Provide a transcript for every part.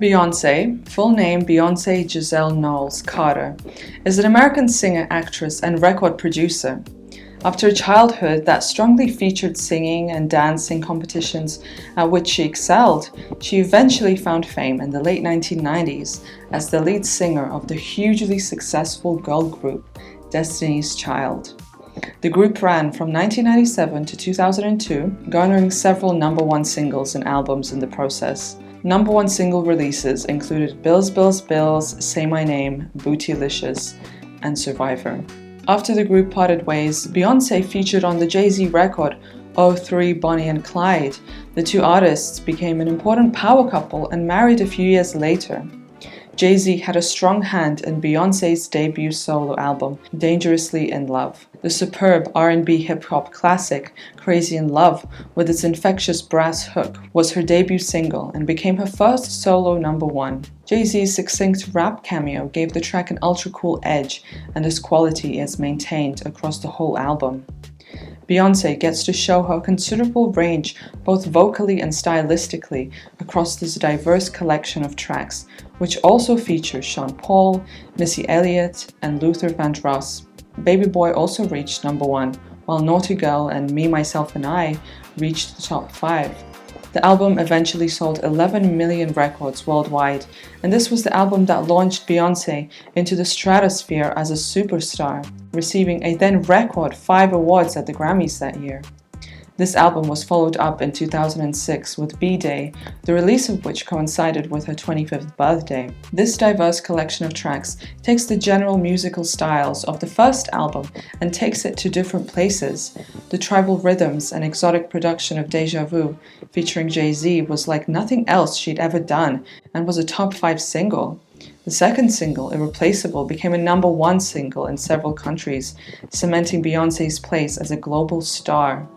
Beyoncé, full name Beyoncé Giselle Knowles Carter, is an American singer, actress, and record producer. After a childhood that strongly featured singing and dancing competitions at which she excelled, she eventually found fame in the late 1990s as the lead singer of the hugely successful girl group Destiny's Child. The group ran from 1997 to 2002, garnering several #1 singles and albums in the process. #1 single releases included Bills, Bills, Bills, Say My Name, Bootylicious, and Survivor. After the group parted ways, Beyoncé featured on the Jay-Z record '03 Bonnie and Clyde. The two artists became an important power couple and married a few years later. Jay-Z had a strong hand in Beyoncé's debut solo album, Dangerously in Love. The superb R&B hip-hop classic, Crazy in Love, with its infectious brass hook, was her debut single and became her first solo #1. Jay-Z's succinct rap cameo gave the track an ultra-cool edge, and this quality is maintained across the whole album. Beyoncé gets to show her considerable range, both vocally and stylistically, across this diverse collection of tracks, which also features Sean Paul, Missy Elliott, and Luther Vandross. Baby Boy also reached #1, while Naughty Girl and Me, Myself and I reached the top 5. The album eventually sold 11 million records worldwide, and this was the album that launched Beyoncé into the stratosphere as a superstar, receiving a then record 5 awards at the Grammys that year. This album was followed up in 2006 with B-Day, the release of which coincided with her 25th birthday. This diverse collection of tracks takes the general musical styles of the first album and takes it to different places. The tribal rhythms and exotic production of Deja Vu, featuring Jay-Z, was like nothing else she'd ever done and was a top 5 single. The second single, Irreplaceable, became a #1 single in several countries, cementing Beyoncé's place as a global star.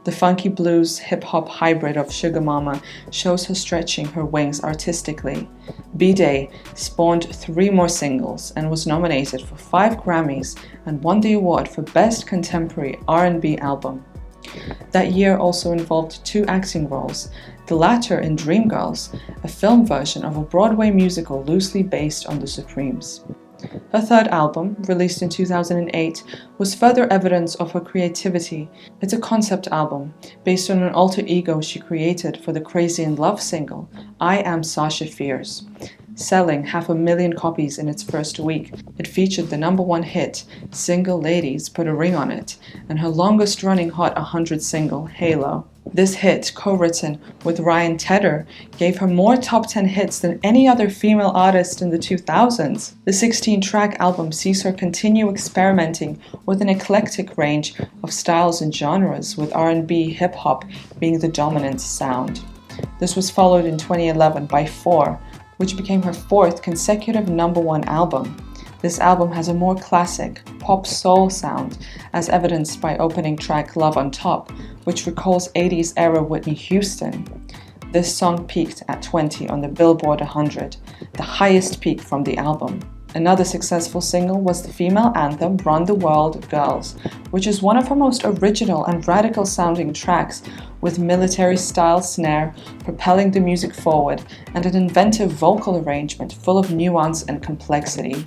The funky blues hip-hop hybrid of Sugar Mama shows her stretching her wings artistically. B-Day spawned 3 more singles and was nominated for 5 Grammys and won the award for Best Contemporary R&B Album. That year also involved 2 acting roles, the latter in Dreamgirls, a film version of a Broadway musical loosely based on The Supremes. Her third album, released in 2008, was further evidence of her creativity. It's a concept album based on an alter ego she created for the Crazy in Love single, I Am Sasha Fierce. Selling 500,000 copies in its first week, it featured the #1 hit, Single Ladies Put a Ring on It, and her longest-running Hot 100 single, Halo. This hit, co-written with Ryan Tedder, gave her more top 10 hits than any other female artist in the 2000s. The 16-track album sees her continue experimenting with an eclectic range of styles and genres, with R&B, hip-hop being the dominant sound. This was followed in 2011 by 4, which became her 4th consecutive #1 album. This album has a more classic, pop soul sound, as evidenced by opening track Love on Top, which recalls 80s era Whitney Houston. This song peaked at 20 on the Billboard 100, the highest peak from the album. Another successful single was the female anthem Run the World Girls, which is one of her most original and radical sounding tracks, with military-style snare propelling the music forward and an inventive vocal arrangement full of nuance and complexity.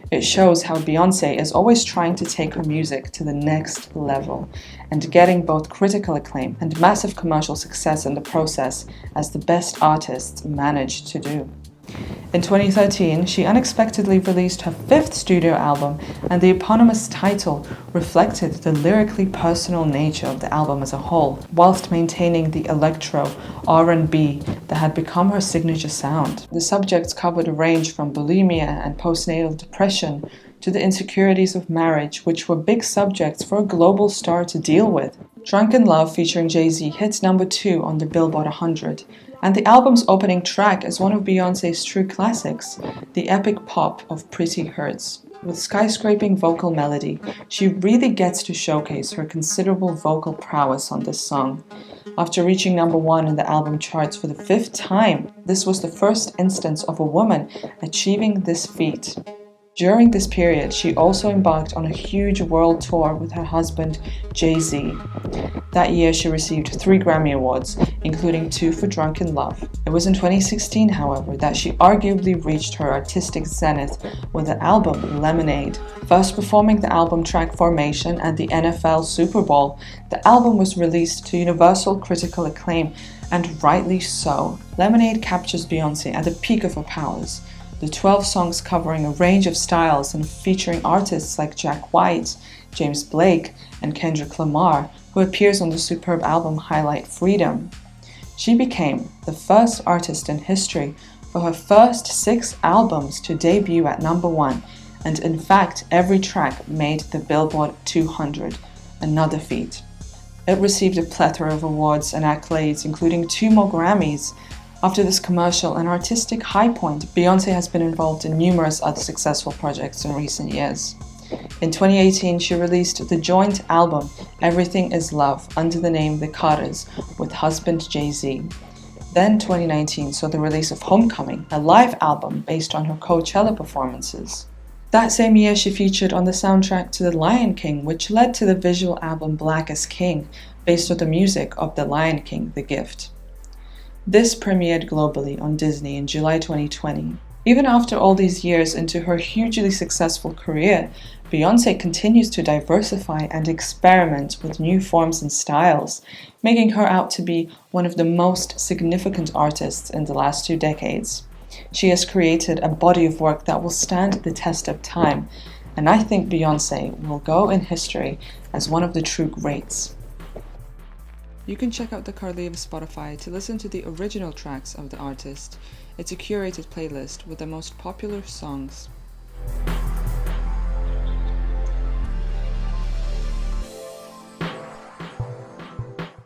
It shows how Beyoncé is always trying to take her music to the next level and getting both critical acclaim and massive commercial success in the process, as the best artists manage to do. In 2013, she unexpectedly released her 5th studio album, and the eponymous title reflected the lyrically personal nature of the album as a whole, whilst maintaining the electro R&B that had become her signature sound. The subjects covered a range from bulimia and postnatal depression to the insecurities of marriage, which were big subjects for a global star to deal with. Drunken Love, featuring Jay-Z, hits #2 on the Billboard 100, and the album's opening track is one of Beyoncé's true classics, the epic pop of Pretty Hurts. With skyscraping vocal melody, she really gets to showcase her considerable vocal prowess on this song. After reaching #1 in the album charts for the 5th time, this was the first instance of a woman achieving this feat. During this period, she also embarked on a huge world tour with her husband, Jay-Z. That year, she received 3 Grammy Awards, including 2 for Drunken Love. It was in 2016, however, that she arguably reached her artistic zenith with the album Lemonade. First performing the album track Formation at the NFL Super Bowl, the album was released to universal critical acclaim, and rightly so. Lemonade captures Beyoncé at the peak of her powers. The 12 songs covering a range of styles and featuring artists like Jack White, James Blake, and Kendrick Lamar, who appears on the superb album Highlight Freedom. She became the first artist in history for her first 6 albums to debut at #1, and in fact, every track made the Billboard 200, another feat. It received a plethora of awards and accolades, including 2 more Grammys. After this commercial and artistic high point, Beyoncé has been involved in numerous other successful projects in recent years. In 2018, she released the joint album Everything Is Love under the name The Carters with husband Jay-Z. Then 2019 saw the release of Homecoming, a live album based on her Coachella performances. That same year, she featured on the soundtrack to The Lion King, which led to the visual album Black as King, based on the music of The Lion King, The Gift. This premiered globally on Disney in July 2020. Even after all these years into her hugely successful career, Beyoncé continues to diversify and experiment with new forms and styles, making her out to be one of the most significant artists in the last 2 decades. She has created a body of work that will stand the test of time, and I think Beyoncé will go in history as one of the true greats. You can check out the Carly of Spotify to listen to the original tracks of the artist. It's a curated playlist with the most popular songs.